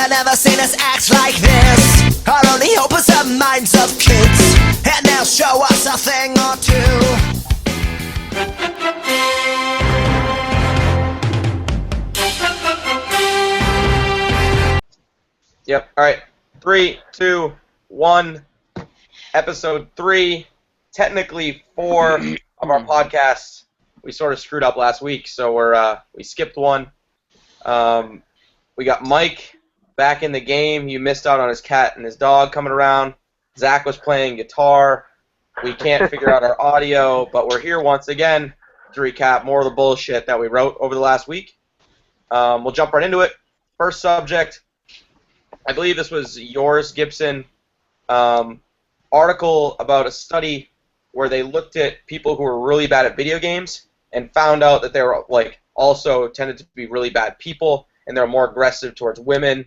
I never seen us act like this. Our only hope is the minds of kids, and they'll show us a thing or two. Yep. All right. 3, 2, 1. Episode 3. Technically 4 of our podcasts. We sort of screwed up last week, so we skipped one. We got Mike back in the game. You missed out on his cat and his dog coming around. Zach was playing guitar. We can't figure out our audio, but we're here once again to recap more of the bullshit that we wrote over the last week. We'll jump right into it. First subject. I believe this was yours, Gibson, article about a study where they looked at people who were really bad at video games and found out that they were also tended to be really bad people and they're more aggressive towards women.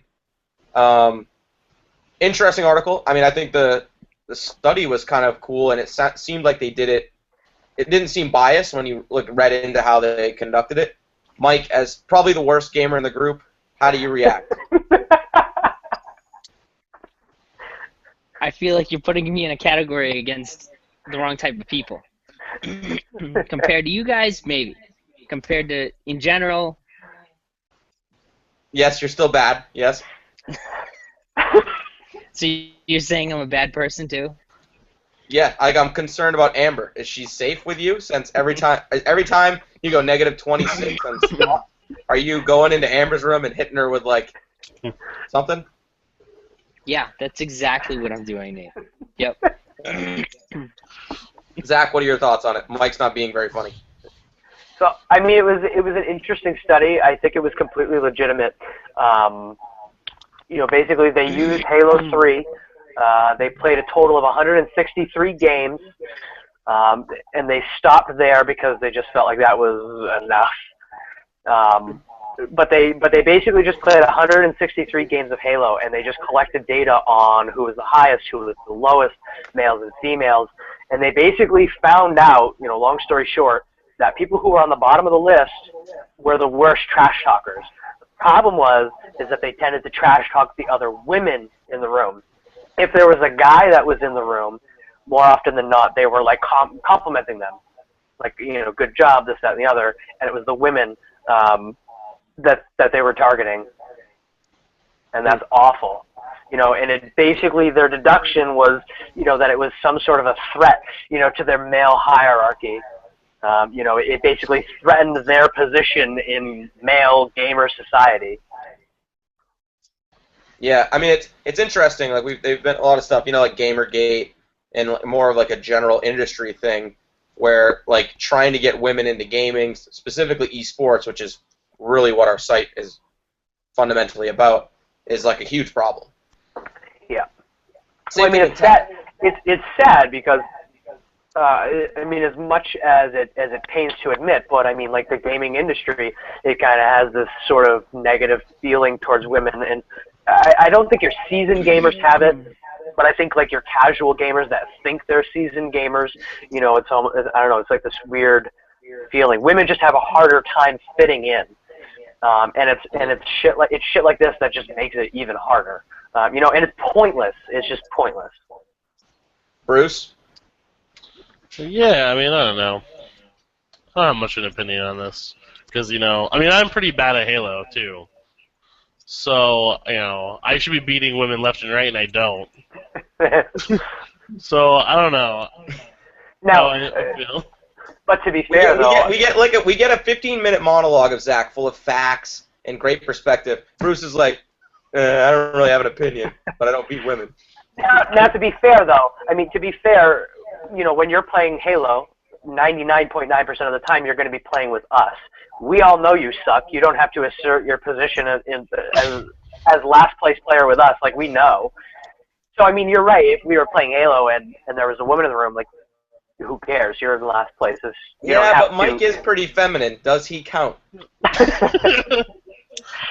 Interesting article. I mean, I think the study was kind of cool and it seemed like they did it. It didn't seem biased when you read into how they conducted it. Mike, as probably the worst gamer in the group, how do you react? I feel like you're putting me in a category against the wrong type of people. Compared to you guys, maybe. Compared to, in general... Yes, you're still bad, yes. So you're saying I'm a bad person, too? Yeah, I'm concerned about Amber. Is she safe with you? Since every time you go negative 26 on spot, are you going into Amber's room and hitting her with, something? Yeah, that's exactly what I'm doing, Nate. Yep. Zach, what are your thoughts on it? Mike's not being very funny. So, I mean, it was an interesting study. I think it was completely legitimate. Basically they used Halo 3. They played a total of 163 games, and they stopped there because they just felt like that was enough. But they basically just played 163 games of Halo, and they just collected data on who was the highest, who was the lowest, males and females, and they basically found out, long story short, that people who were on the bottom of the list were the worst trash talkers. The problem is that they tended to trash talk the other women in the room. If there was a guy that was in the room, more often than not, they were complimenting them, good job, this, that, and the other, and it was the women that they were targeting, and that's awful. And it basically their deduction was, that it was some sort of a threat, to their male hierarchy. It basically threatened their position in male gamer society. Yeah, I mean it's interesting. They've been a lot of stuff, like Gamergate, and more of a general industry thing, where trying to get women into gaming, specifically esports, which is really what our site is fundamentally about, is a huge problem. Yeah. Well, it's sad. It's sad because as much as it pains to admit, but the gaming industry, it kind of has this sort of negative feeling towards women, and I don't think your seasoned gamers have it, but I think your casual gamers that think they're seasoned gamers, it's almost, I don't know, it's this weird feeling. Women just have a harder time fitting in. And it's shit like this that just makes it even harder. And it's pointless. It's just pointless. Bruce? Yeah, I don't know. I don't have much of an opinion on this. Because, I'm pretty bad at Halo, too. So, I should be beating women left and right, and I don't. So, I don't know. Now, I feel. But to be fair, we get a 15-minute monologue of Zach full of facts and great perspective. Bruce is I don't really have an opinion, but I don't beat women. Now, to be fair, though, when you're playing Halo, 99.9% of the time you're going to be playing with us. We all know you suck. You don't have to assert your position as last place player with us. We know. So, you're right. If we were playing Halo and there was a woman in the room, who cares? You're in last place. Yeah, but Mike is pretty feminine. Does he count?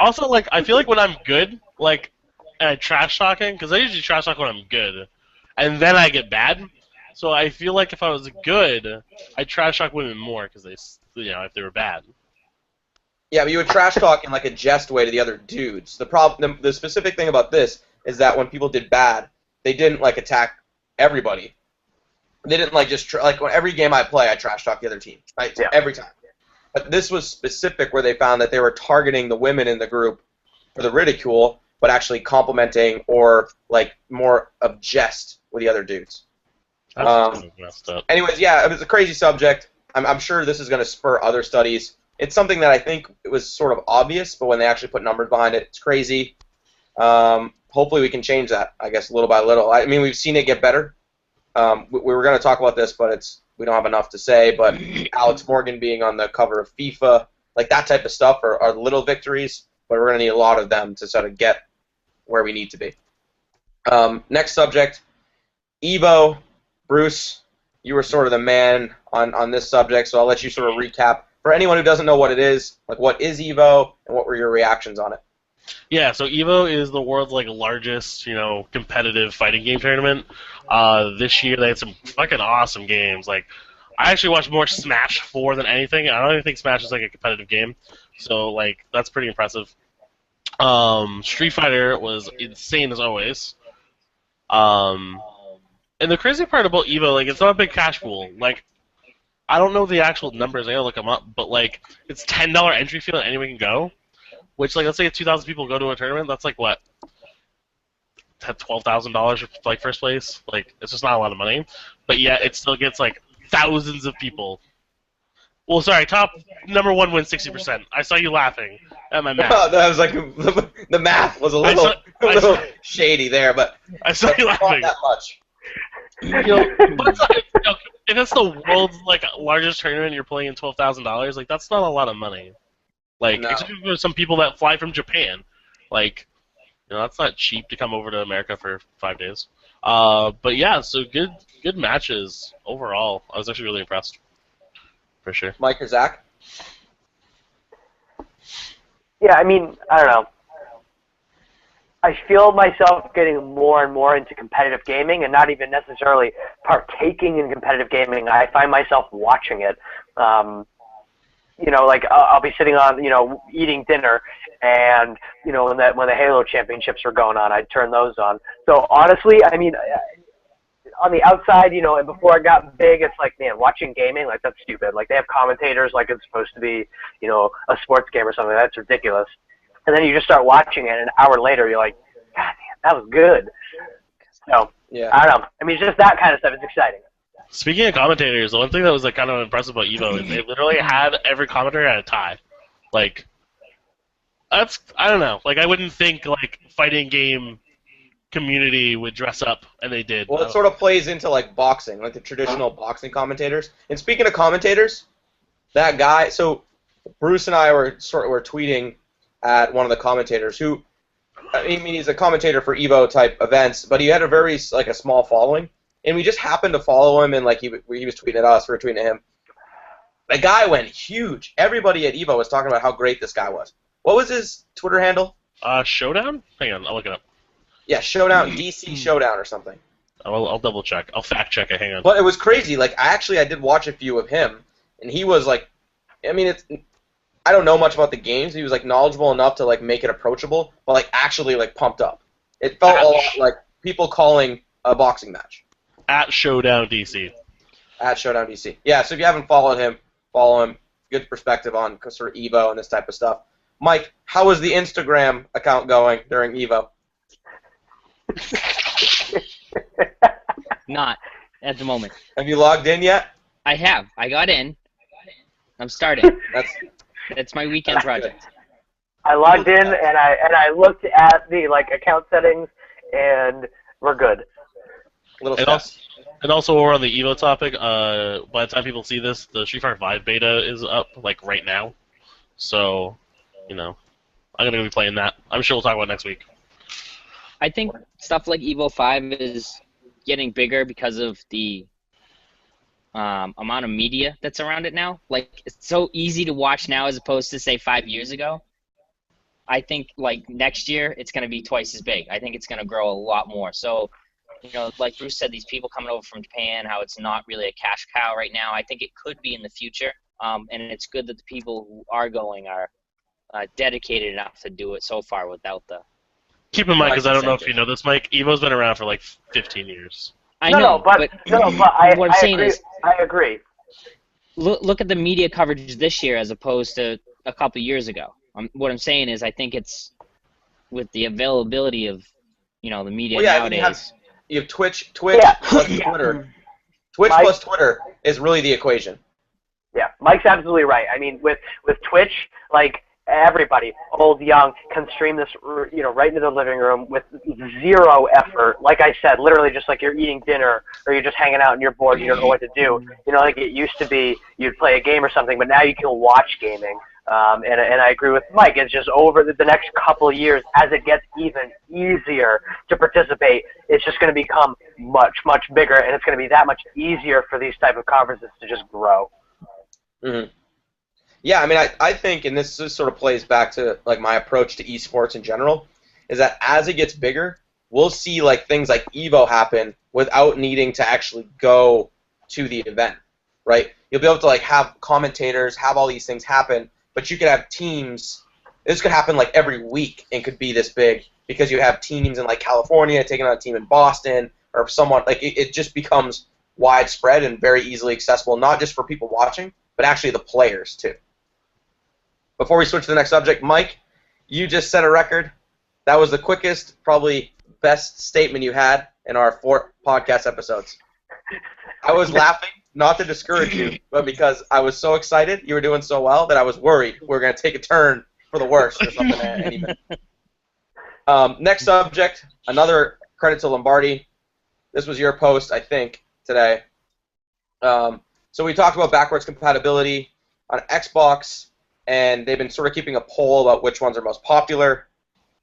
Also, I feel when I'm good, trash talking, because I usually trash talk when I'm good, and then I get bad. So I feel if I was good, I'd trash talk women more, because if they were bad. Yeah, but you would trash talk in like a jest way to the other dudes. The specific thing about this is that when people did bad, they didn't like attack everybody. They didn't like just like when every game I play, I trash talk the other team, right? Yeah. Every time. But this was specific where they found that they were targeting the women in the group for the ridicule, but actually complimenting or like more of jest with the other dudes. That's messed up. Anyways, yeah, it was a crazy subject. I'm sure this is going to spur other studies. It's something that I think it was sort of obvious, but when they actually put numbers behind it, it's crazy. Hopefully we can change that, I guess, little by little. I mean, we've seen it get better. We were going to talk about this, but we don't have enough to say. But Alex Morgan being on the cover of FIFA, like that type of stuff are little victories, but we're going to need a lot of them to sort of get where we need to be. Next subject, Evo. Bruce, you were sort of the man on this subject, so I'll let you sort of recap. For anyone who doesn't know what it is, like what is Evo, and what were your reactions on it? Yeah, so Evo is the world's largest, competitive fighting game tournament. This year they had some fucking awesome games. Like, I actually watched more Smash 4 than anything. I don't even think Smash is like a competitive game, so that's pretty impressive. Street Fighter was insane as always. And the crazy part about Evo, it's not a big cash pool. I don't know the actual numbers. I gotta look them up, but it's $10 entry fee and anyone can go. Which, let's say 2,000 people go to a tournament, that's what? $12,000 for first place. It's just not a lot of money. But yet it still gets thousands of people. Well, sorry, top number one wins 60%. I saw you laughing at my math. That was the math was a little shady there, but I saw you laughing. Not that much. If it's the world's largest tournament, you're playing $12,000. That's not a lot of money. No. Especially for some people that fly from Japan, that's not cheap to come over to America for 5 days. But yeah, so good matches overall. I was actually really impressed, for sure. Mike or Zach? Yeah, I mean, I don't know. I feel myself getting more and more into competitive gaming and not even necessarily partaking in competitive gaming. I find myself watching it. I'll be sitting on, eating dinner, and, when the Halo Championships were going on, I'd turn those on. So, honestly, I mean, on the outside, and before I got big, it's man, watching gaming, that's stupid. They have commentators it's supposed to be, a sports game or something. That's ridiculous. And then you just start watching it, and an hour later, you're like, God damn, that was good. So, yeah. I don't know. I mean, just that kind of stuff is exciting. Speaking of commentators, the one thing that was kind of impressive about Evo is they literally had every commentator at a tie. That's, I don't know. I wouldn't think fighting game community would dress up, and they did. Well, it sort of plays into boxing, the traditional boxing commentators. And speaking of commentators, that guy. So Bruce and I were tweeting at one of the commentators who, I mean, he's a commentator for Evo type events, but he had a very a small following, and we just happened to follow him, and he was tweeting at us, we were tweeting at him. The guy went huge. Everybody at Evo was talking about how great this guy was. What was his Twitter handle? Showdown? Hang on, I'll look it up. Yeah, Showdown, DC Showdown or something. I'll double check. I'll fact check it. Hang on. But it was crazy. I did watch a few of him, and he was I mean, I don't know much about the games. He was knowledgeable enough to make it approachable, but actually pumped up. It felt a lot like people calling a boxing match. At Showdown DC. At Showdown DC. Yeah. So if you haven't followed him, follow him. Good perspective on sort of Evo and this type of stuff. Mike, how was the Instagram account going during Evo? Not at the moment. Have you logged in yet? I have. I got in. I'm starting. That's my weekend project. I logged in and I looked at the account settings, and we're good. And also, we're on the Evo topic. By the time people see this, the Street Fighter V beta is up right now. So, I'm gonna be playing that. I'm sure we'll talk about it next week. I think stuff like Evo 5 is getting bigger because of the amount of media that's around it now. It's so easy to watch now as opposed to, say, 5 years ago. I think, next year, it's going to be twice as big. I think it's going to grow a lot more. So, like Bruce said, these people coming over from Japan, how it's not really a cash cow right now. I think it could be in the future. And it's good that the people who are going are dedicated enough to do it so far without the. Keep in mind, because I don't know if you incentive. know this, Mike. Evo's been around for like 15 years. I No, know, but I what I'm saying agree. is, I agree. look at the media coverage this year as opposed to a couple years ago. What I'm saying is, I think it's with the availability of, the media Well, yeah, I mean, nowadays. you have Twitch Yeah. plus Twitter. Twitch Mike- plus Twitter is really the equation. Yeah, Mike's absolutely right. I mean, with Twitch, like everybody, old, young, can stream this, right into their living room with zero effort. Like I said, literally just like you're eating dinner or you're just hanging out and you're bored, you don't know what to do. Like it used to be, you'd play a game or something, but now you can watch gaming. And I agree with Mike. It's just over the next couple of years, as it gets even easier to participate, it's just going to become much, much bigger, and it's going to be that much easier for these type of conferences to just grow. Mm-hmm. Yeah, I mean, I think, and this sort of plays back to like my approach to esports in general, is that as it gets bigger, we'll see like things like Evo happen without needing to actually go to the event, right? You'll be able to like have commentators, have all these things happen, but you could have teams. This could happen like every week and could be this big because you have teams in like California taking on a team in Boston or someone like it just becomes widespread and very easily accessible, not just for people watching, but actually the players too. Before we switch to the next subject, Mike, you just set a record. That was the quickest, probably best statement you had in our 4 podcast episodes. I was laughing, not to discourage you, but because I was so excited, you were doing so well, that I was worried we were going to take a turn for the worse or something at any minute. Next subject, another credit to Lombardi. This was your post, I think, today. So we talked about backwards compatibility on Xbox, and they've been sort of keeping a poll about which ones are most popular.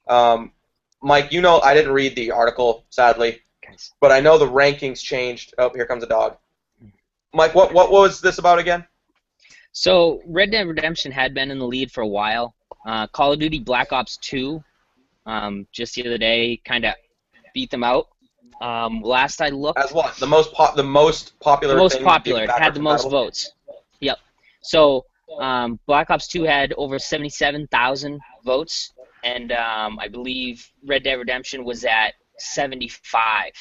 Mike, I didn't read the article, sadly, but I know the rankings changed. Oh, here comes a dog. Mike, what was this about again? So Red Dead Redemption had been in the lead for a while. Call of Duty Black Ops 2, just the other day, kind of beat them out. Last I looked, As what? The most popular. the most thing popular, being had the most compatible? votes. Yep. So Black Ops 2 had over 77,000 votes, and I believe Red Dead Redemption was at 75.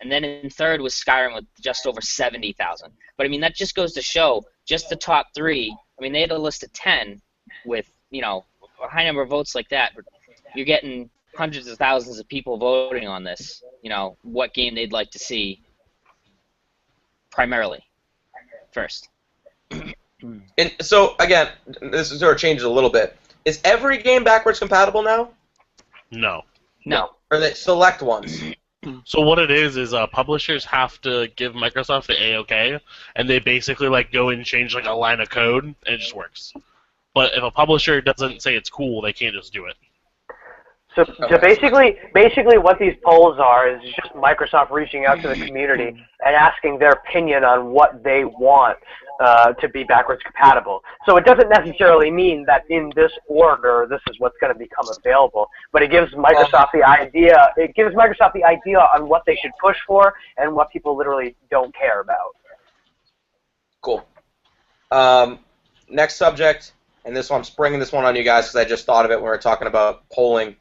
And then in third was Skyrim with just over 70,000. But I mean, that just goes to show just the top 3. I mean, they had a list of 10 with a high number of votes like that. But you're getting hundreds of thousands of people voting on this. What game they'd like to see primarily first. And so again, this sort of changes a little bit. Is every game backwards compatible now, No. No. or are they select ones? So what it is publishers have to give Microsoft the A-OK, and they basically go and change a line of code, and it just works. But if a publisher doesn't say it's cool, they can't just do it. So basically what these polls are is just Microsoft reaching out to the community and asking their opinion on what they want to be backwards compatible. So it doesn't necessarily mean that in this order this is what's going to become available, but it gives Microsoft the idea. It gives Microsoft the idea on what they should push for and what people literally don't care about. Cool. Next subject, and this one, I'm springing this one on you guys because I just thought of it when we were talking about polling.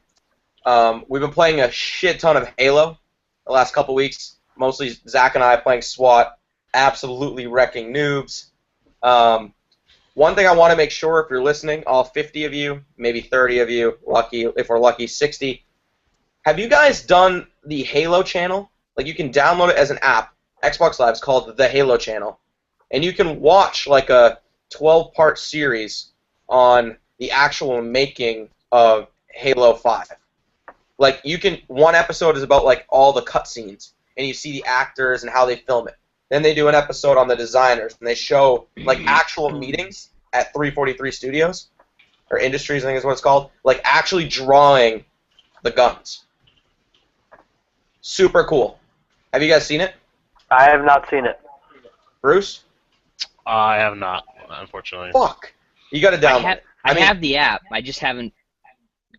We've been playing a shit ton of Halo the last couple weeks. Mostly Zach and I playing SWAT, absolutely wrecking noobs. One thing I want to make sure, if you're listening, all 50 of you, maybe 30 of you, lucky if we're lucky, 60. Have you guys done the Halo channel? You can download it as an app. Xbox Live is called the Halo channel, and you can watch a 12-part series on the actual making of Halo 5. One episode is about all the cutscenes, and you see the actors and how they film it. Then they do an episode on the designers, and they show actual meetings at 343 Studios, or Industries, I think is what it's called, actually drawing the guns. Super cool. Have you guys seen it? I have not seen it. Bruce? I have not, unfortunately. Fuck. You got to download it. I have the app. I just haven't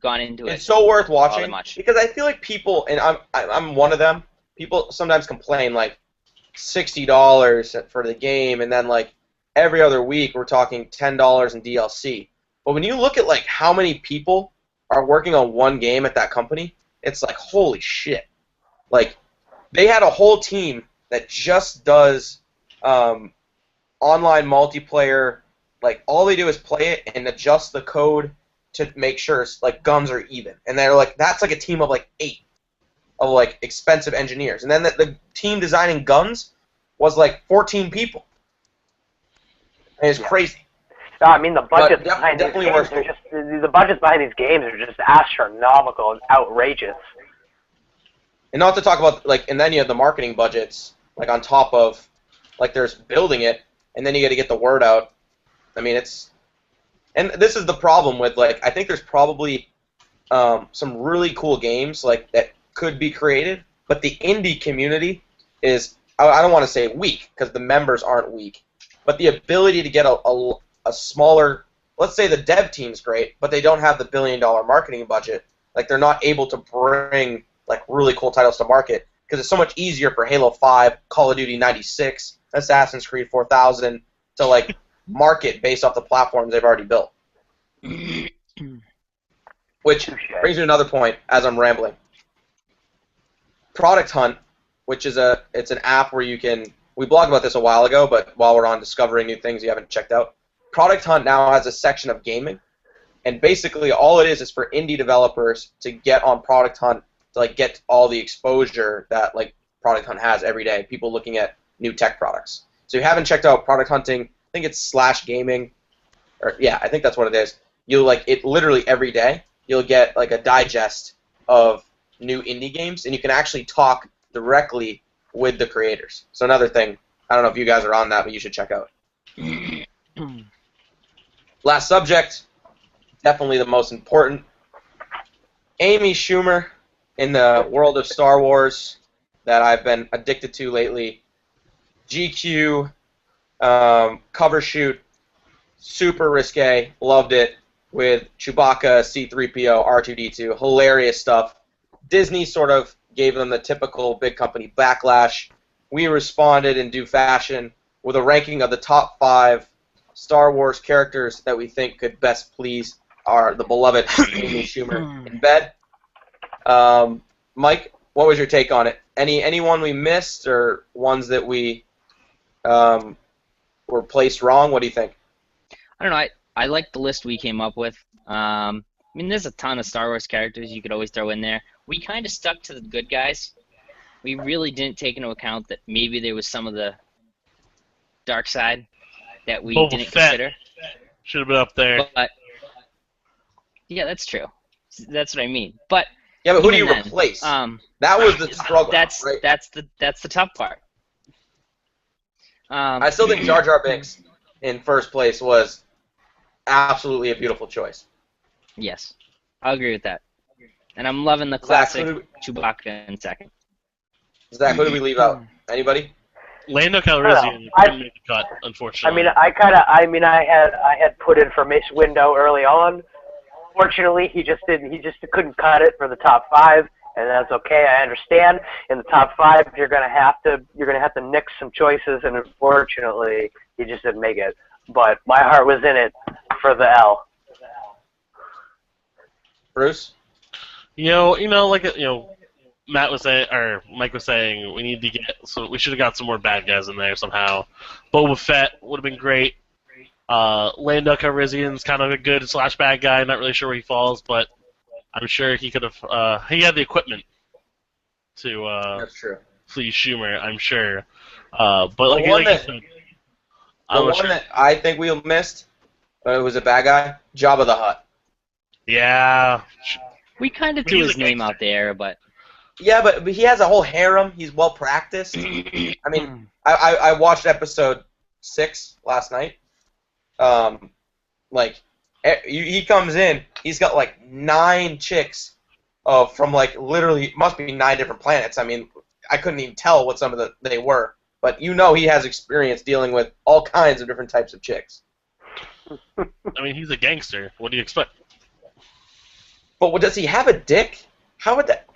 gone into it. It's so worth all that watching much. because I feel like people, and I'm one of them. People sometimes complain $60 for the game, and then every other week we're talking $10 in DLC. But when you look at like how many people are working on one game at that company, it's like holy shit. Like they had a whole team that just does online multiplayer. Like all they do is play it and adjust the code to make sure like guns are even. And they're like that's like a team of like 8 of like expensive engineers. And then the team designing guns was like 14 people. And it's crazy. No, I mean the budgets But behind these definitely games worth are it. just the budgets behind these games are just astronomical and outrageous. And not to talk about like, and then you have the marketing budgets like on top of, like there's building it, and then you got to get the word out. I mean, it's, and this is the problem with like I think there's probably some really cool games like that could be created, but the indie community is I don't want to say weak because the members aren't weak, but the ability to get a smaller, let's say the dev team's great, but they don't have the $1 billion marketing budget. Like they're not able to bring like really cool titles to market because it's so much easier for Halo 5, Call of Duty 96, Assassin's Creed 4000 to like market based off the platforms they've already built. Which brings me to another point as I'm rambling. Product Hunt, which is it's an app where you can, we blogged about this a while ago, but while we're on discovering new things you haven't checked out, Product Hunt now has a section of gaming, and basically all it is for indie developers to get on Product Hunt to like get all the exposure that like Product Hunt has every day, people looking at new tech products. So if you haven't checked out Product Hunting, I think it's /gaming, or yeah, I think that's what it is. You'll like it literally every day. You'll get like a digest of new indie games, and you can actually talk directly with the creators. So another thing, I don't know if you guys are on that, but you should check out. Last subject, definitely the most important. Amy Schumer in the world of Star Wars that I've been addicted to lately. GQ, cover shoot, super risque, loved it, with Chewbacca, C-3PO, R2-D2, hilarious stuff. Disney sort of gave them the typical big company backlash. We responded in due fashion with a ranking of the top 5 Star Wars characters that we think could best please the beloved Amy Schumer in bed. Mike, what was your take on it? Anyone we missed or ones that we were placed wrong? What do you think? I don't know. I like the list we came up with. I mean, there's a ton of Star Wars characters you could always throw in there. We kind of stuck to the good guys. We really didn't take into account that maybe there was some of the dark side that we didn't consider. Should have been up there. But yeah, that's true. That's what I mean. But yeah, but who do you then, replace? That was the struggle. That's the tough part. I still think Jar Jar Binks in first place was absolutely a beautiful choice. Yes, I'll agree with that. And I'm loving the Zach, classic Chewbacca in second. Zach, who did we leave out? Anybody? Lando Calrissian didn't make the cut, unfortunately. I had put in for Mace Windu early on. Fortunately, he just couldn't cut it for the top 5, and that's okay. I understand. In the top 5, you're gonna have to nix some choices, and unfortunately, he just didn't make it. But my heart was in it for the L. Bruce? Matt was saying, or Mike was saying, we should have got some more bad guys in there somehow. Boba Fett would have been great. Lando Calrissian's kind of a good / bad guy. Not really sure where he falls, but I'm sure he could have. He had the equipment to That's true. please Schumer. I'm sure. But The like one you said, that I think we missed, but it was a bad guy, Jabba the Hutt. yeah. We kind of threw He's his a name gangster. out there, but Yeah, but he has a whole harem. He's well practiced. I mean, I watched episode 6 last night. He comes in, he's got like 9 chicks from like literally must be 9 different planets. I mean, I couldn't even tell what some of they were, but he has experience dealing with all kinds of different types of chicks. I mean, he's a gangster. What do you expect? But does he have a dick? How would that?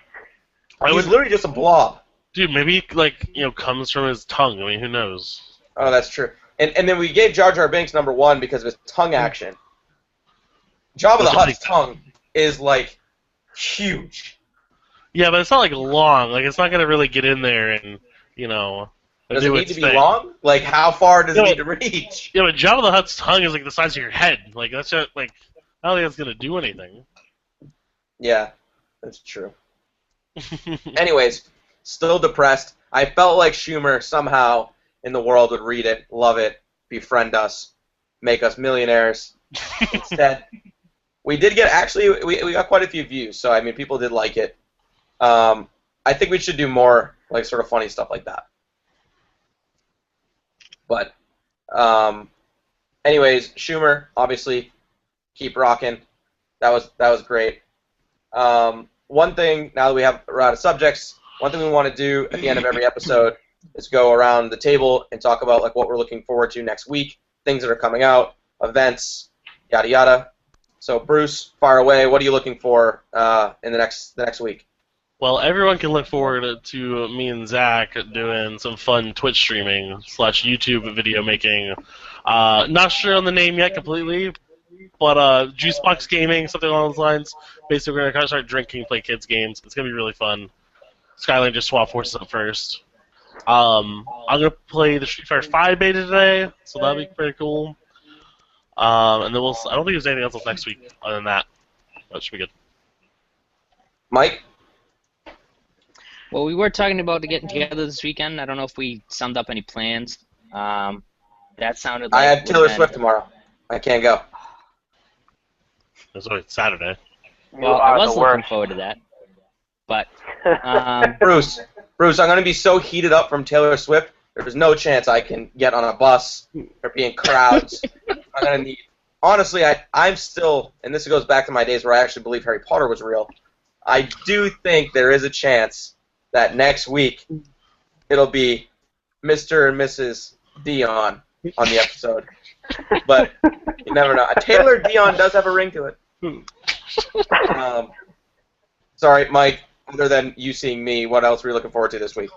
He's literally just a blob. Dude, maybe comes from his tongue. I mean, who knows? Oh, that's true. And then we gave Jar Jar Binks number 1 because of his tongue action. Jabba the It's Hutt's like- tongue is like huge. Yeah, but it's not like long. Like it's not gonna really get in there and Does do it need its to be thing. long? Like, how far does it Yeah, need to reach? Yeah, but Jabba the Hutt's tongue is like the size of your head. Like that's just like I don't think that's gonna do anything. Yeah, that's true. Anyways, still depressed. I felt like Schumer somehow in the world would read it, love it, befriend us, make us millionaires. Instead, we did get we got quite a few views, so I mean people did like it. I think we should do more like sort of funny stuff like that. But anyways, Schumer, obviously, keep rocking. That was great. One thing, now that we're out of subjects, one thing we want to do at the end of every episode is go around the table and talk about like what we're looking forward to next week, things that are coming out, events, yada yada. So Bruce, fire away. What are you looking for in the next week? Well, everyone can look forward to me and Zach doing some fun Twitch streaming / YouTube video making. Not sure on the name yet completely, but Juicebox Gaming, something along those lines. Basically, we're gonna start drinking, play kids games. It's gonna be really fun. Skyline just swap forces up first. I'm gonna play the Street Fighter 5 beta today, so that'll be pretty cool. And then I don't think there's anything else next week other than that. That should be good. Mike? Well, we were talking about getting together this weekend. I don't know if we summed up any plans. That sounded like I have Taylor when- Swift tomorrow. I can't go. It's only Saturday. You Well, are I was the looking worst. forward to that. But Bruce, I'm going to be so heated up from Taylor Swift, there's no chance I can get on a bus or be in crowds. I'm going to need... Honestly, I'm still, and this goes back to my days where I actually believe Harry Potter was real, I do think there is a chance that next week it'll be Mr. and Mrs. Dion on the episode. But you never know. Taylor Dion does have a ring to it. Sorry, Mike, other than you seeing me, what else were you looking forward to this week?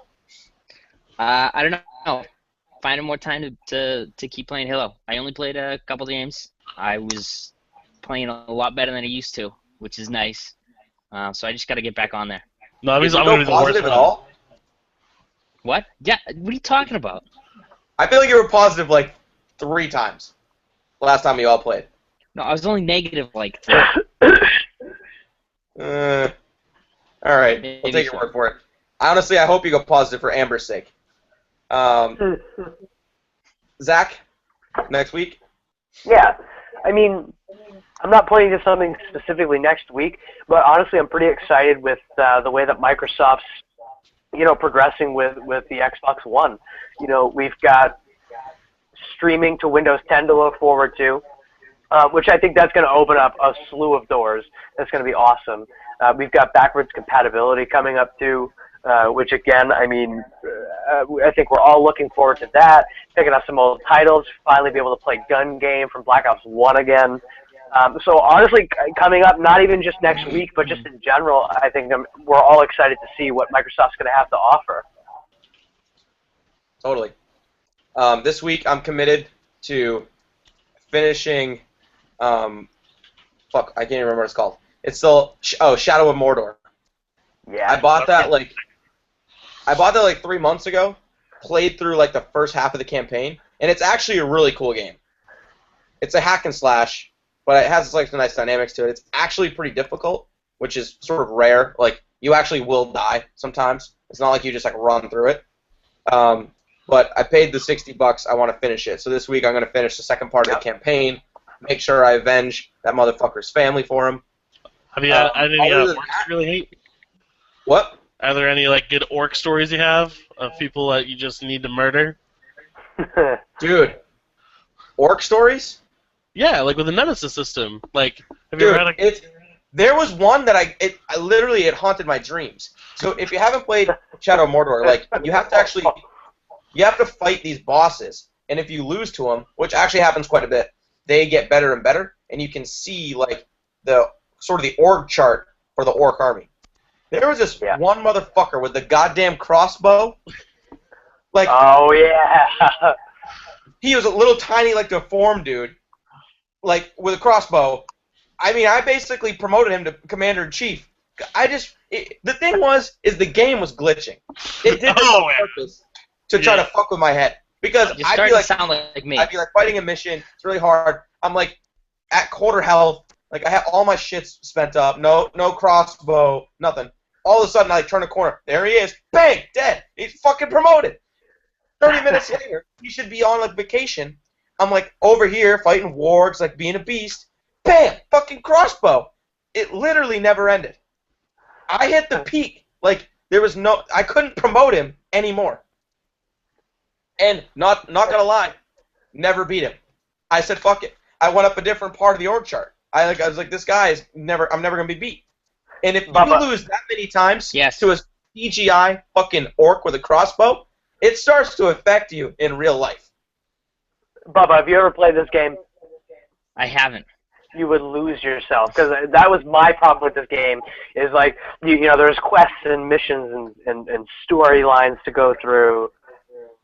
I don't know. Finding more time to keep playing Halo. I only played a couple games. I was playing a lot better than I used to, which is nice. So I just got to get back on there. No, that means Did you I'm go gonna be the worst positive at one. all? What? Yeah. What are you talking about? I feel like you were positive like 3 times last time you all played. No, I was only negative like 3. All right, Maybe we'll take your so. word for it. Honestly, I hope you go positive for Amber's sake. Zach, next week? Yeah, I mean, I'm not pointing to something specifically next week, but honestly, I'm pretty excited with the way that Microsoft's, progressing with the Xbox One. We've got streaming to Windows 10 to look forward to, which I think that's going to open up a slew of doors. That's going to be awesome. We've got backwards compatibility coming up too, which again, I mean, I think we're all looking forward to that. Picking up some old titles, finally be able to play Gun Game from Black Ops 1 again. So honestly, coming up, not even just next week, but just in general, I think we're all excited to see what Microsoft's going to have to offer. Totally. This week, I'm committed to finishing. I can't even remember what it's called. It's still Shadow of Mordor. Yeah. I bought that like 3 months ago. Played through like the first half of the campaign, and it's actually a really cool game. It's a hack and slash, but it has like some nice dynamics to it. It's actually pretty difficult, which is sort of rare. Like you actually will die sometimes. It's not like you just like run through it. But I paid the $60. I want to finish it. So this week I'm going to finish the second part of the campaign. Make sure I avenge that motherfucker's family for him. Have you had any other than orcs that- you really hate? What? Are there any like good orc stories you have of people that you just need to murder? Dude. Orc stories? Yeah, like with the Nemesis system. Like, have you Dude, ever had a... there was one that I literally it haunted my dreams. So if you haven't played Shadow of Mordor, like you have to fight these bosses, and if you lose to them, which actually happens quite a bit, they get better and better, and you can see like the sort of the org chart for the orc army. There was this one motherfucker with the goddamn crossbow. Like, oh yeah. he was a little tiny, like deformed dude, like with a crossbow. I mean, I basically promoted him to Commander-in-Chief. The thing is the game was glitching. It did this on purpose to try to fuck with my head. Because You're starting to sound like me. I'd be like fighting a mission, it's really hard. I'm like at quarter health, like I have all my shit spent up, no crossbow, nothing. All of a sudden I turn a corner, there he is, bang, dead. He's fucking promoted. 30 minutes later, he should be on like vacation. I'm like over here fighting wargs, like being a beast. Bam! Fucking crossbow. It literally never ended. I hit the peak. Like I couldn't promote him anymore. And not gonna lie, never beat him. I said fuck it. I went up a different part of the org chart. I was like, this guy I'm never gonna be beat. And if you lose that many times to a CGI fucking orc with a crossbow, it starts to affect you in real life. Bubba, have you ever played this game? I haven't. You would lose yourself, because that was my problem with this game. Is like you know there's quests and missions and storylines to go through.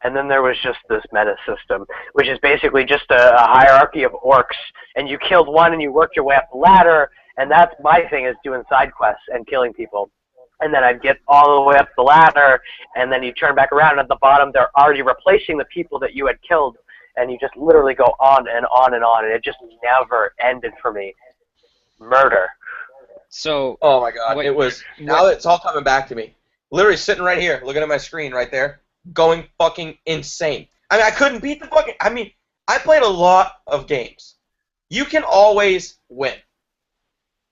And then there was just this meta system, which is basically just a hierarchy of orcs. And you killed one and you worked your way up the ladder. And that's my thing, is doing side quests and killing people. And then I'd get all the way up the ladder, and then you turn back around, and at the bottom they're already replacing the people that you had killed. And you just literally go on and on and on. And it just never ended for me. Murder. So. Oh my god, now it's all coming back to me. Literally sitting right here, looking at my screen right there. Going fucking insane. I mean, I couldn't beat the fucking... I mean, I played a lot of games. You can always win.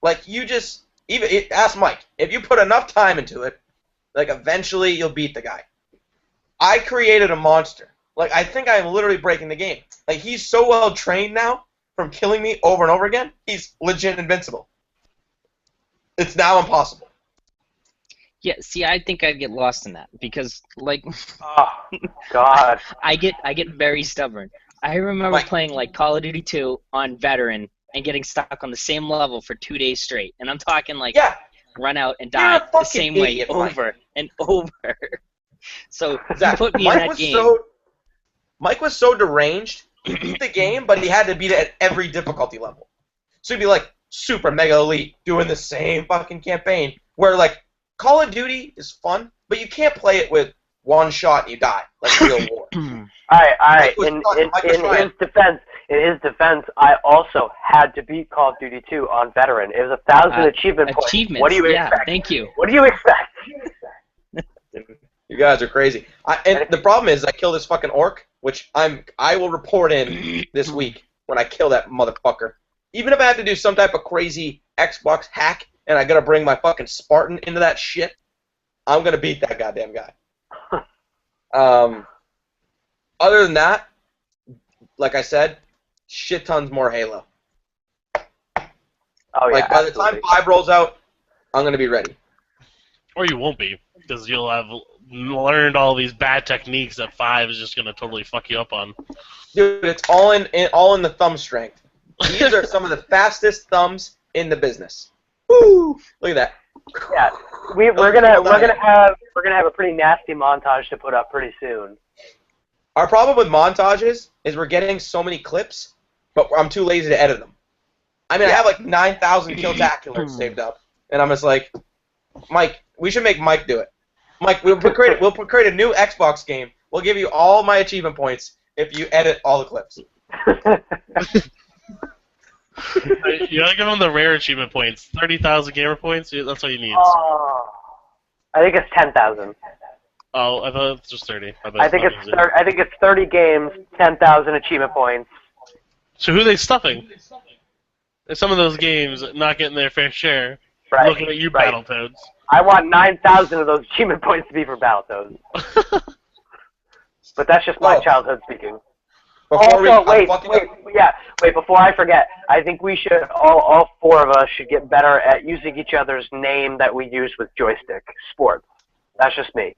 Like, you just... Ask Mike. If you put enough time into it, like, eventually you'll beat the guy. I created a monster. Like, I think I'm literally breaking the game. Like, he's so well trained now from killing me over and over again, he's legit invincible. It's now impossible. Yeah, see, I think I'd get lost in that because, like, oh god, I get very stubborn. I remember playing like Call of Duty 2 on veteran and getting stuck on the same level for 2 days straight, and I'm talking like run out and die the same way over and over. So you put me in that game. Mike was so deranged. He beat the game, but he had to beat it at every difficulty level. So he'd be like super mega elite doing the same fucking campaign where like. Call of Duty is fun, but you can't play it with one shot and you die, like real war. Alright. In his defense, I also had to beat Call of Duty 2 on veteran. It was 1,000 achievement points. What do you expect? Thank you. What do you expect? You guys are crazy. And the problem is, I kill this fucking orc, which I will report in this week when I kill that motherfucker. Even if I have to do some type of crazy Xbox hack. And I gotta bring my fucking Spartan into that shit, I'm gonna beat that goddamn guy. Other than that, like I said, shit tons more Halo. Oh yeah. Like by the time 5 rolls out, I'm gonna be ready. Or you won't be, because you'll have learned all these bad techniques that 5 is just gonna totally fuck you up on. Dude, it's all in the thumb strength. These are some of the fastest thumbs in the business. Woo! Look at that. Yeah, we're gonna have a pretty nasty montage to put up pretty soon. Our problem with montages is we're getting so many clips, but I'm too lazy to edit them. I mean, I have like 9,000 kill-taculars saved up, and I'm just like, Mike, we should make Mike do it. Mike, we'll create a new Xbox game. We'll give you all my achievement points if you edit all the clips. You gotta give him the rare achievement points. 30,000 gamer points, that's what he needs. Oh, I think it's 10,000. Oh, I thought it was just 30. I think it's 30 games, 10,000 achievement points. So who are they stuffing? Some of those games not getting their fair share. Right. Looking at you, Battletoads. I want 9,000 of those achievement points to be for Battletoads. But that's just my childhood speaking. Wait, before I forget, I think we should, all 4 of us should get better at using each other's name that we use with Joystick. Sports. That's just me.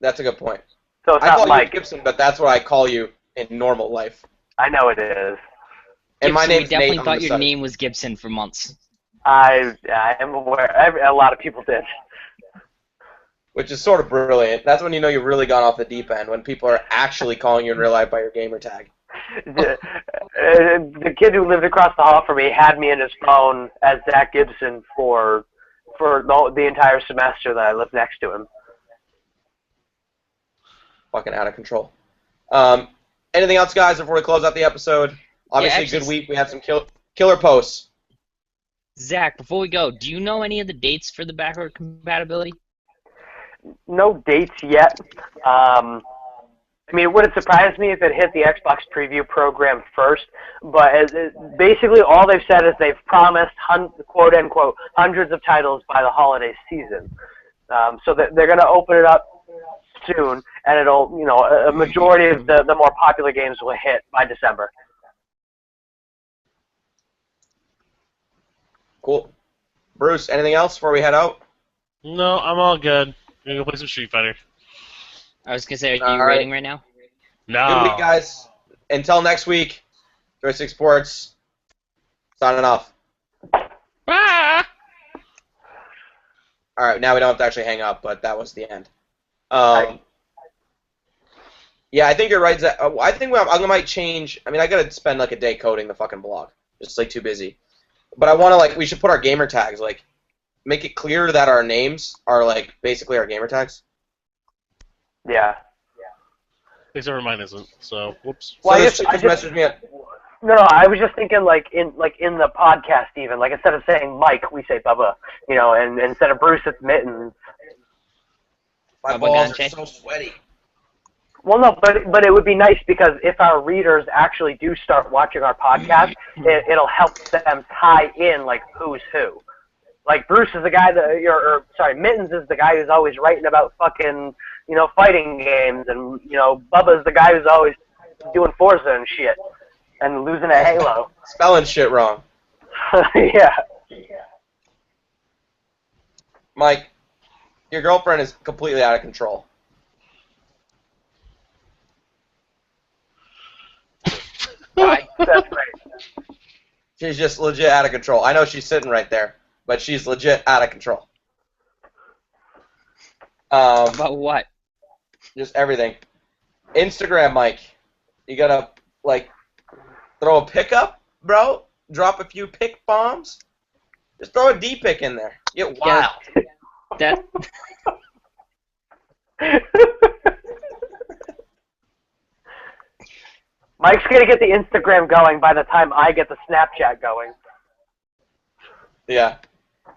That's a good point. So it's I not call Mike. you Gibson, but that's what I call you in normal life. I know it is. And Gibson, my name's we definitely Nate thought your name was Gibson for months. I am aware. A lot of people did. Which is sort of brilliant. That's when you know you've really gone off the deep end, when people are actually calling you in real life by your gamer tag. The kid who lived across the hall from me had me in his phone as Zach Gibson for the entire semester that I lived next to him. Fucking out of control. Anything else, guys, before we close out the episode? Obviously, actually, good week. We had some killer posts. Zach, before we go, do you know any of the dates for the backward compatibility? No dates yet. I mean, it wouldn't surprise me if it hit the Xbox preview program first, but basically all they've said is they've promised, quote-unquote, hundreds of titles by the holiday season. So that they're going to open it up soon, and it'll, a majority of the more popular games will hit by December. Cool. Bruce, anything else before we head out? No, I'm all good. I'm gonna go play some Street Fighter. I was going to say, are you All right. rating right now? No. Good week, guys. Until next week, Joystick Sports, signing off. Ah! All right, now we don't have to actually hang up, but that was the end. Yeah, I think you're right, Zach. I think I might change. I mean, I got to spend like a day coding the fucking blog. Just like too busy. But I want to we should put our gamer tags, make it clear that our names are basically our gamer tags. Yeah. Except for mine isn't, so whoops. Well, So I this just- chick just messaged me. No, I was just thinking in the podcast even, instead of saying Mike, we say Bubba, and instead of Bruce, it's Mittens. My Bubba balls Ganche? are so sweaty. Well, no, but it would be nice because if our readers actually do start watching our podcast, it'll help them tie in who's who. Like Bruce is the guy Mittens is the guy who's always writing about fucking fighting games, and Bubba's the guy who's always doing Forza and shit and losing at Halo. Spelling shit wrong. Yeah. Mike, your girlfriend is completely out of control. Why? That's right. She's just legit out of control. I know she's sitting right there, but she's legit out of control. About what? Just everything. Instagram, Mike. You gotta throw a pick up, bro. Drop a few pick bombs. Just throw a D pick in there. Get wild. That Mike's gonna get the Instagram going by the time I get the Snapchat going. Yeah.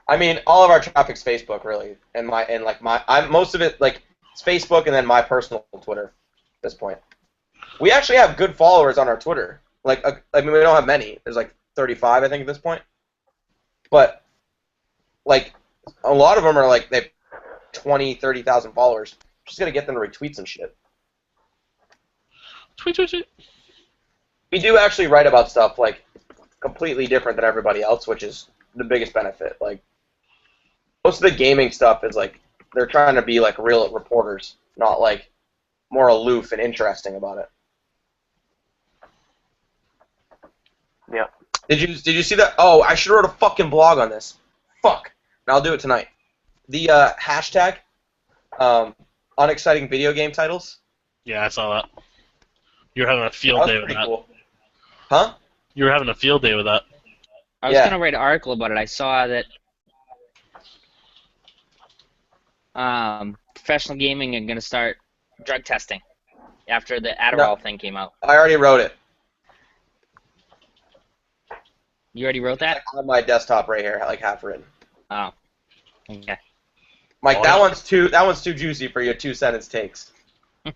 I mean, all of our traffic's Facebook, really, and most of it it's Facebook and then my personal Twitter at this point. We actually have good followers on our Twitter. We don't have many. There's 35, I think, at this point. But a lot of them are they have 20, 30,000 followers. Just gotta get them to retweet some shit. Tweet, tweet, tweet. We do actually write about stuff completely different than everybody else, which is the biggest benefit. Most of the gaming stuff is they're trying to be real reporters, not more aloof and interesting about it. Yeah. Did you see that? Oh, I should have wrote a fucking blog on this. Fuck. And I'll do it tonight. The hashtag unexciting video game titles. Yeah, I saw that. You were having a That field was day with pretty that. cool. Huh? You were having a field day with that. I was Yeah. going to write an article about it. I saw that professional gaming are going to start drug testing after the Adderall thing came out. I already wrote it. You already wrote that? On my desktop right here, half written. Oh. Okay. Mike, Oh, that yeah. one's too juicy for your 2-sentence takes. I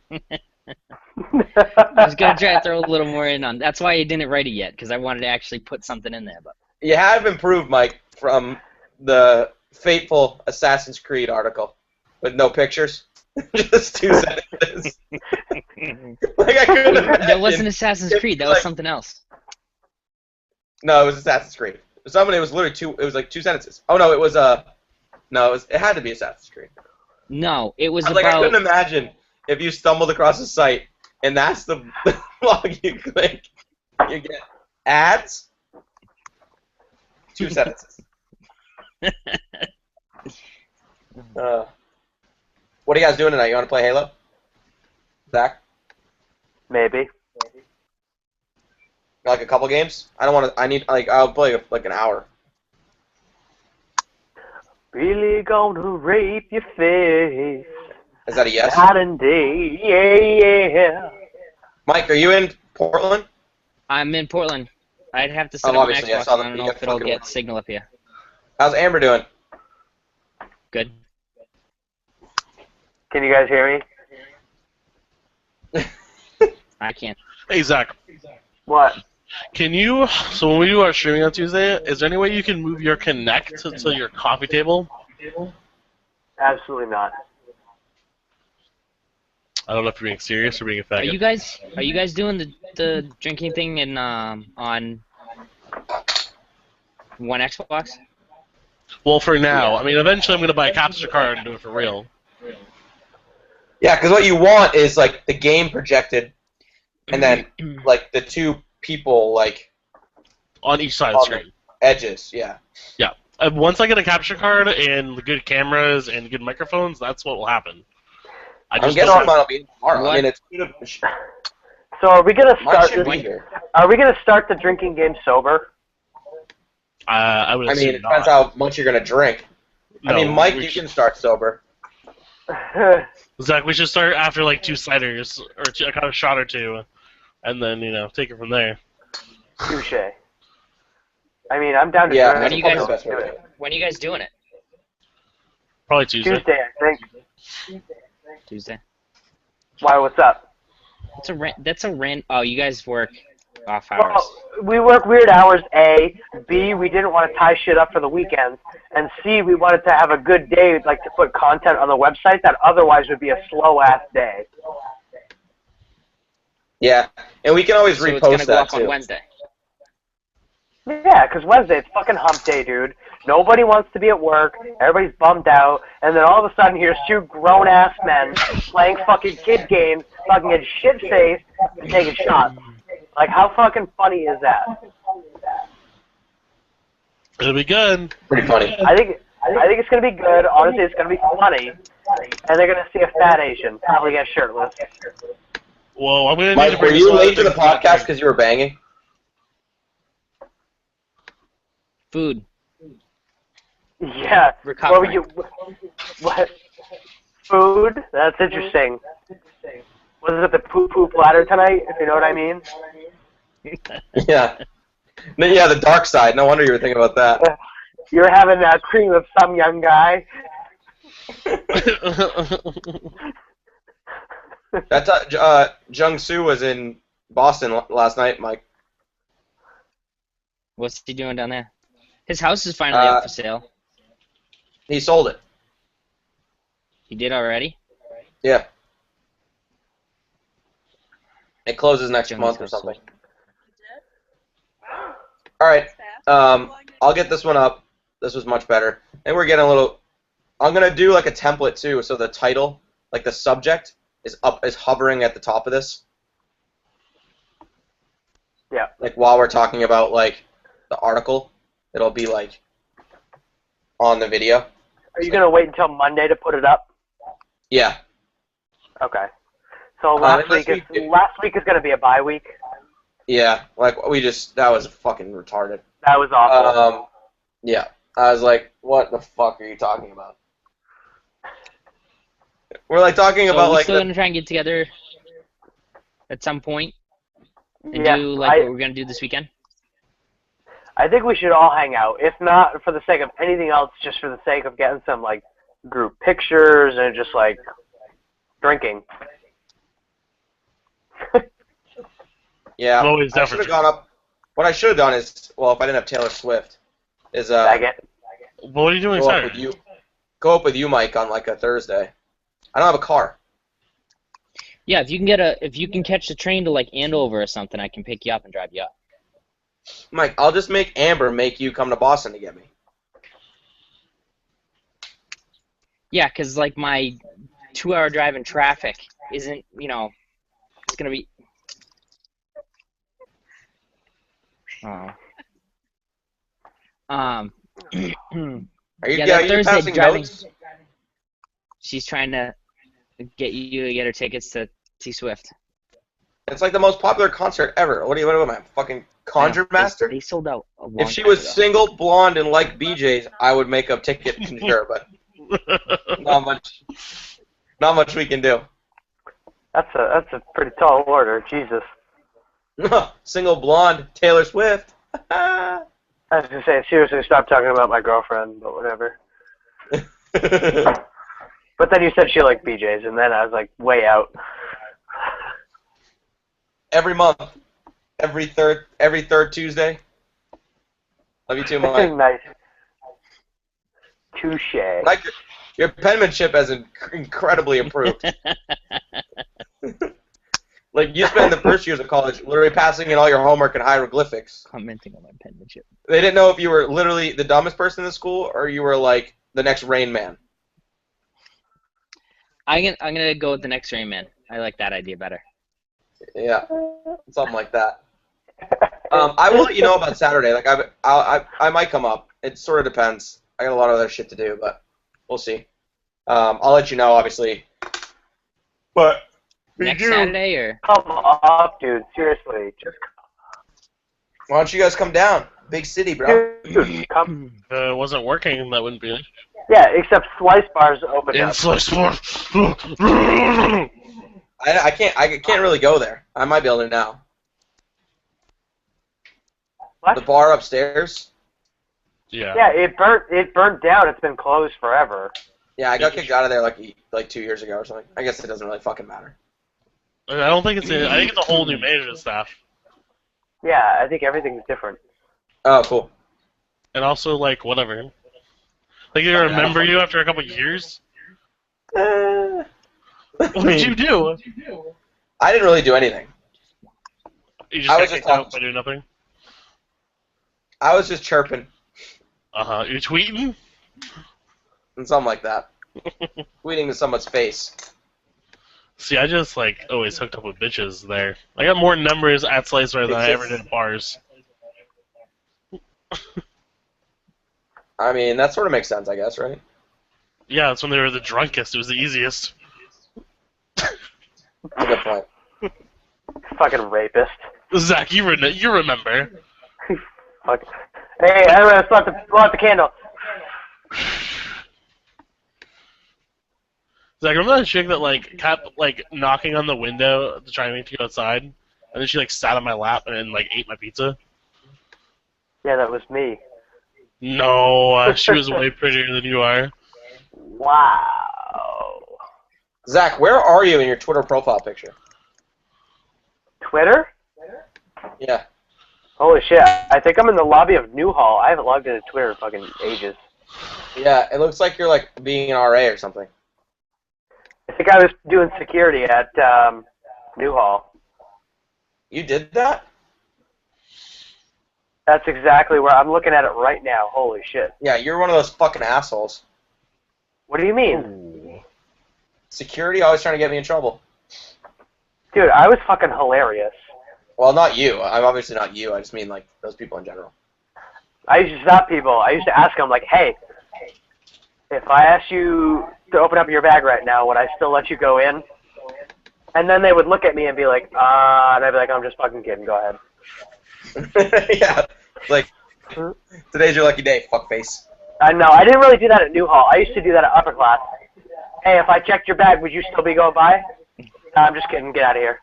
was going to try to throw a little more in on. That's why I didn't write it yet, because I wanted to actually put something in there. But You have improved, Mike, from the fateful Assassin's Creed article with no pictures. Just 2 sentences. I couldn't that wasn't imagine. Assassin's Creed. That was something else. No, it was Assassin's Creed. It was literally 2. It was 2 sentences. Oh no, it was no, it had to be Assassin's Creed. No, it was I was I about. couldn't imagine if you stumbled across a site and that's the blog you click, you get ads. 2 sentences. What are you guys doing tonight? You want to play Halo? Zach? Maybe. Like a couple games? I don't want to. I need like I'll play like an hour. Really gonna rape your face. Is that a yes? Night and day, yeah. Mike, are you in Portland? I'm in Portland. I'd have to set Oh, up my obviously, I Xbox. saw I that don't you know got if it'll fucking get work. signal up here. How's Amber doing? Good. Can you guys hear me? I can't. Hey, Zach. What? Can you, so when we do our streaming on Tuesday, is there any way you can move your Kinect to your coffee table? Absolutely not. I don't know if you're being serious or being a faggot. Are you guys doing the drinking thing in on one Xbox? Well, for now. I mean, eventually I'm going to buy a capture card and do it for real. Yeah, because what you want is like the game projected, and then like the two people like On each side of the on screen. the edges. Yeah. Yeah. Once I get a capture card and good cameras and good microphones, that's what will happen. I I'm just guessing don't mine will be tomorrow. What? I mean, it's good. So are we gonna Mine start should this? be here. Are we gonna start the drinking game sober? I would I assume mean, it depends not. how much you're gonna drink. I No, mean, Mike, we you should- can start sober. Zach, we should start after like 2 ciders or a kind of shot or two, and then take it from there. Touche. I mean, I'm down to Yeah, drink. When are you that's guys- the best way to do it. When are you guys doing it? Probably Tuesday. Tuesday, I think. Tuesday. Why? What's up? That's a rent. Oh, you guys work off hours. Well, we work weird hours. A, B, we didn't want to tie shit up for the weekends, and C, we wanted to have a good day, like to put content on the website that otherwise would be a slow ass day. Yeah, and we can always So it's gonna repost go that up on too. Wednesday. Yeah, 'cause Wednesday it's fucking hump day, dude. Nobody wants to be at work. Everybody's bummed out, and then all of a sudden here's two grown ass men playing fucking kid games, fucking in shit faced and taking shots. Like, how fucking funny is that? It'll be good. Pretty funny. I think it's gonna be good. Honestly, it's gonna be funny, and they're gonna see a fat Asian probably get shirtless. Well, I'm gonna need Mike, to were bring you some late to the things back. podcast because you were banging? Food. Yeah. Recovering. What were you? What? Food? That's interesting. Was it the poo-poo platter tonight? If you know what I mean. Yeah. Yeah, the dark side. No wonder you were thinking about that. You're having that cream of some young guy. That's Jung Soo was in Boston last night, Mike. What's he doing down there? His house is finally up for sale. He sold it. He did already? Yeah. It closes next Jung's month or house something. sold. All right. I'll get this one up. This was much better. And we're getting a little. I'm gonna do like a template too, so the title, like the subject, is hovering at the top of this. Yeah. Like while we're talking about like the article, it'll be like on the video. Are you gonna wait until Monday to put it up? Yeah. Okay. So last unless week we- last week is gonna be a bye week. Yeah. Like that was fucking retarded. That was awful. Yeah. I was like, what the fuck are you talking about? We're like talking So about we're like still gonna try and get together at some point and Yes, do like what we're gonna do this weekend. I think we should all hang out. If not for the sake of anything else, just for the sake of getting some like group pictures and just like drinking. yeah. I'm always I down should for have gone up. What I should have done is, well, if I didn't have Taylor Swift, is Bag it. Well, what are you doing go up with Saturday? you. Go up with you, Mike, on like a Thursday. I don't have a car. Yeah, if you can catch the train to like Andover or something, I can pick you up and drive you up. Mike, I'll just make Amber make you come to Boston to get me. Yeah, 'cause like my 2-hour drive in traffic isn't, it's gonna be. Oh. Are you, Yeah, are that you Thursday passing driving. notes? She's trying to get you to get her tickets to see Swift. It's like the most popular concert ever. What am I, fucking Conjure Master. They sold out a long If she time was ago. single, blonde, and like BJ's, I would make a ticket conjure, but not much we can do. That's a pretty tall order. Jesus. Single, blonde, Taylor Swift. I was gonna say, seriously, stop talking about my girlfriend, but whatever. But then you said she liked BJ's, and then I was like, way out. Every month, every third Tuesday. Love you too, Mike. Nice. Touche. Mike, your penmanship has incredibly improved. Like, you spent the first years of college literally passing in all your homework in hieroglyphics. Commenting on my penmanship. They didn't know if you were literally the dumbest person in the school or you were like the next Rain Man. I'm gonna go with the next Rain Man. I like that idea better. Yeah, something like that. I will let you know about Saturday. Like, I might come up. It sort of depends. I got a lot of other shit to do, but we'll see. I'll let you know, obviously. But Next Saturday or? Come up, dude. Seriously, just why don't you guys come down? Big city, bro. dude, come. If it wasn't working, that wouldn't be it. Yeah, except Slice Bar's open In up. Slice Bar. I can't really go there. I might be able to now. What? The bar upstairs. Yeah. Yeah, it burnt down. It's been closed forever. Yeah, I got kicked out of there like 2 years ago or something. I guess it doesn't really fucking matter. I don't think it's. I think it's a whole new management staff. Yeah, I think everything's different. Oh, cool. And also, like, whatever. Like, they remember you after a couple years? What did you do? I didn't really do anything. You just I got was just kicked out talking. by doing nothing? I was just chirping Uh-huh. You're tweeting? and something like that. Tweeting to someone's face. See, I just, like, always hooked up with bitches there. I got more numbers at Slicer than I ever did at bars. I mean, that sort of makes sense, I guess, right? Yeah, that's when they were the drunkest. It was the easiest. That's a good point. Fucking rapist. Zach, you remember. Fuck. Hey, everyone, blow out the candle. Zach, remember that chick that, like, kept, like, knocking on the window to try and make me go outside? And then she, like, sat on my lap and, like, ate my pizza? Yeah, that was me. No, she was way prettier than you are. Wow. Zach, where are you in your Twitter profile picture? Twitter? Yeah. Holy shit. I think I'm in the lobby of Newhall. I haven't logged into Twitter in fucking ages. Yeah, it looks like you're, like, being an RA or something. I think I was doing security at Newhall. You did that? That's exactly where I'm looking at it right now. Holy shit. Yeah, you're one of those fucking assholes. What do you mean? Security always trying to get me in trouble. Dude, I was fucking hilarious. Well, not you. I'm obviously not you. I just mean, like, those people in general. I used to stop people. I used to ask them, like, hey, if I asked you to open up your bag right now, would I still let you go in? And then they would look at me and be like, and I'd be like, I'm just fucking kidding. Go ahead. Yeah. It's like, today's your lucky day, fuckface. I know. I didn't really do that at Newhall. I used to do that at upper class. Hey, if I checked your bag, would you still be going by? I'm just kidding. Get out of here.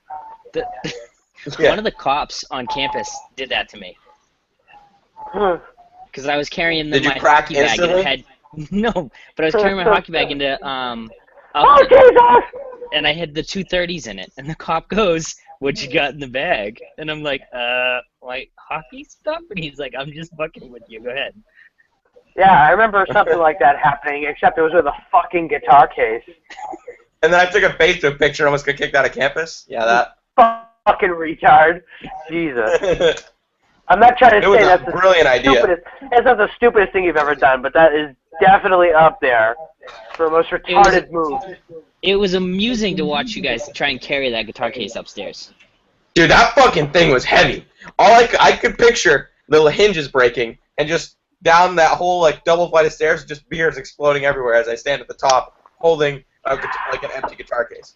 Yeah. One of the cops on campus did that to me. Because I was carrying Did you my crack hockey bag and instantly? it had no, but I was carrying my hockey bag into Oh, up, Jesus! and I had the 230s in it, and the cop goes, "What you got in the bag?" And I'm like, like hockey stuff, and he's like, "I'm just fucking with you. Go ahead." Yeah, I remember something like that happening, except it was with a fucking guitar case. And then I took a Facebook picture and almost got kicked out of campus. Yeah, that. Fucking retard. Jesus. I'm not trying to It was say a that's the brilliant idea. stupidest. That's not the stupidest thing you've ever done, but that is definitely up there for the most retarded move. It was amusing to watch you guys try and carry that guitar case upstairs. Dude, that fucking thing was heavy. All I could picture the hinges breaking and just down that whole like double flight of stairs, just beers exploding everywhere as I stand at the top holding like an empty guitar case.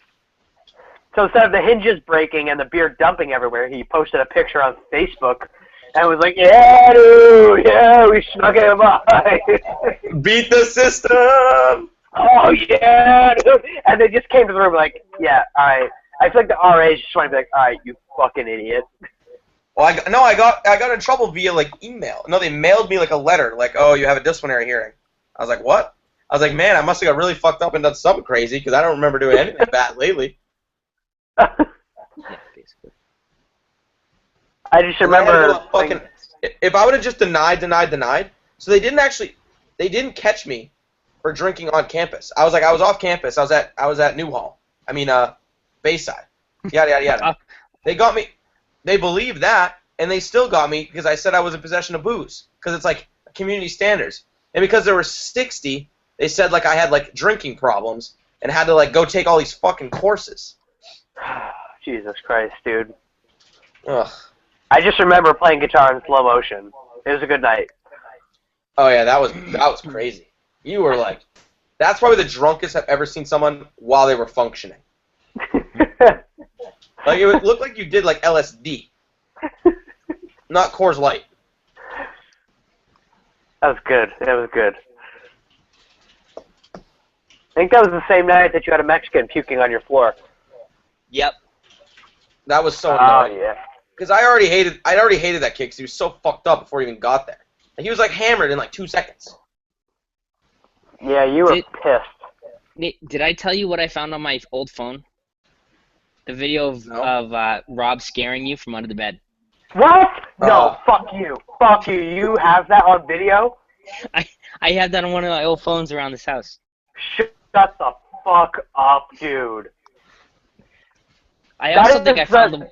So instead of the hinges breaking and the beer dumping everywhere, he posted a picture on Facebook and was like, yeah, dude, yeah, we snuck him by. Beat the system. Oh yeah, dude. And they just came to the room like, yeah, all right. I feel like the RAs just want to be like, all right, you fucking idiot. Well, I got in trouble via like email. No, they mailed me like a letter, like, oh, you have a disciplinary hearing. I was like, what? I was like, man, I must have got really fucked up and done something crazy because I don't remember doing anything bad lately. Yeah, basically. I just And I had to remember. go to fucking, if I would have just denied. So they didn't catch me for drinking on campus. I was off campus. I was at Newhall. I mean, Bayside. Yada yada yada. They got me. They believed that, and they still got me because I said I was in possession of booze because it's like community standards. And because there were 60, they said like I had like drinking problems and had to like go take all these fucking courses. Jesus Christ, dude. Ugh. I just remember playing guitar in slow motion. It was a good night. Oh yeah, that was crazy. You were like, that's probably the drunkest I've ever seen someone while they were functioning. Like it would look like you did like LSD, not Coors Light. That was good. That was good. I think that was the same night that you had a Mexican puking on your floor. Yep. That was so Oh annoying. yeah. Because I'd already hated that kid because he was so fucked up before he even got there. And he was like hammered in like 2 seconds. Yeah, you were pissed. Nate, did I tell you what I found on my old phone? The video of Rob scaring you from under the bed. What? No, fuck you. Fuck you. You have that on video? I had that on one of my old phones around this house. Shut the fuck up, dude. I also think I found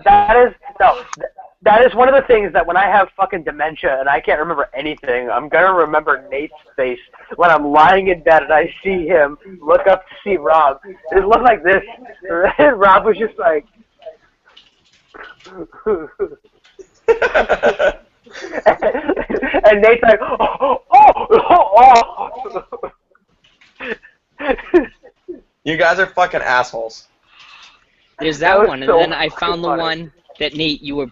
that is one of the things that when I have fucking dementia and I can't remember anything, I'm gonna remember Nate's face when I'm lying in bed and I see him look up to see Rob. It looked like this. And Rob was just like and Nate's like, oh. You guys are fucking assholes. There's that was one, and so then I found the funny. one that Nate, you were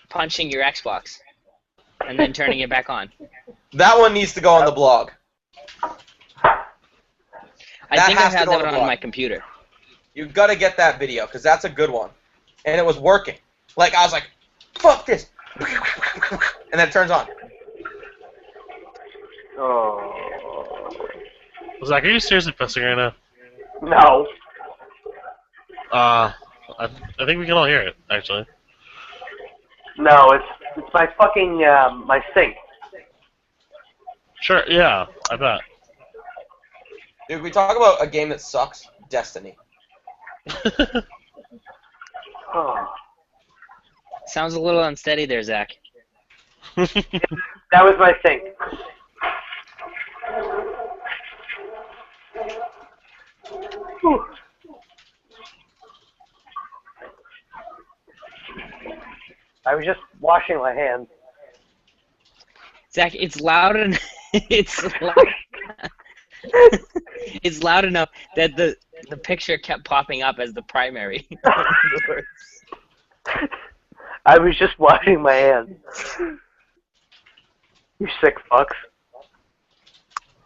punching your Xbox and then turning it back on. That one needs to go on the blog. I That think I has to have go that on the one blog. on my computer. You gotta get that video because that's a good one, and it was working. Like I was like, "Fuck this," and then it turns on. Oh. Zach, are you seriously pissing right now? No. I think we can all hear it, actually. No, it's my fucking my sink. Sure, yeah, I bet. Dude, we talk about a game that sucks. Destiny. Oh. Sounds a little unsteady there, Zach. That was my sink. Whew. I was just washing my hands. Zach, it's loud and it's loud. It's loud enough that the picture kept popping up as the primary. I was just washing my hands. You sick fucks.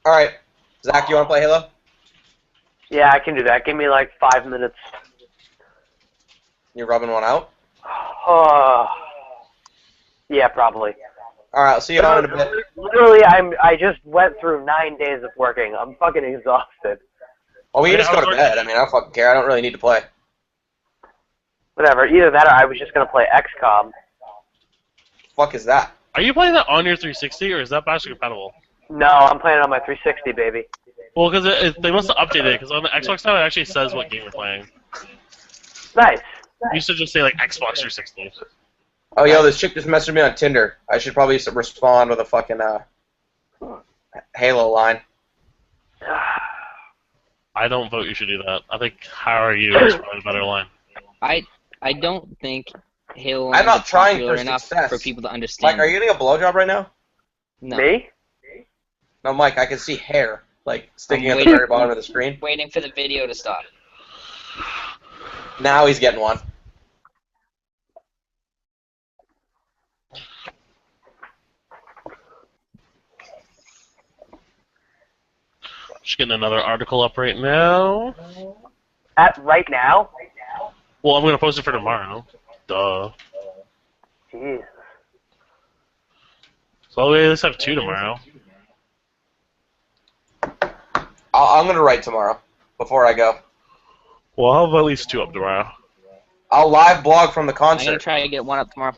All right, Zach, you want to play Halo? Yeah, I can do that. Give me like 5 minutes. You rubbing one out? Yeah, probably. All right, I'll see you on in a bit. Literally, I just went through 9 days of working. I'm fucking exhausted. Well, we can just go to bed. I mean, I don't fucking care. I don't really need to play. Whatever. Either that or I was just gonna play XCOM. Fuck is that? Are you playing that on your 360, or is that backwards compatible? No, I'm playing on my 360, baby. Well, because they must have updated it, because on the Xbox now it actually says what game you're playing. Nice. It used to just say, like, Xbox 360. Oh, yo, this chick just messaged me on Tinder. I should probably respond with a fucking Halo line. I don't vote you should do that. I think How Are You is probably a better line. I don't think Halo I'm not is trying popular for enough success. for people to understand. Mike, are you getting a blowjob right now? No. Me? No, Mike, I can see hair, like, sticking I'm at the very bottom of the screen. Waiting for the video to stop. Now he's getting one. Just getting another article up right now. At right now? Well, I'm going to post it for tomorrow. Duh. Jeez. So we at least have 2 tomorrow. I'm gonna write tomorrow before I go. Well, I'll have at least 2 up tomorrow. I'll live blog from the I'm gonna concert. try to get one up tomorrow.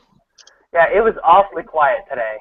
Yeah, it was awfully quiet today.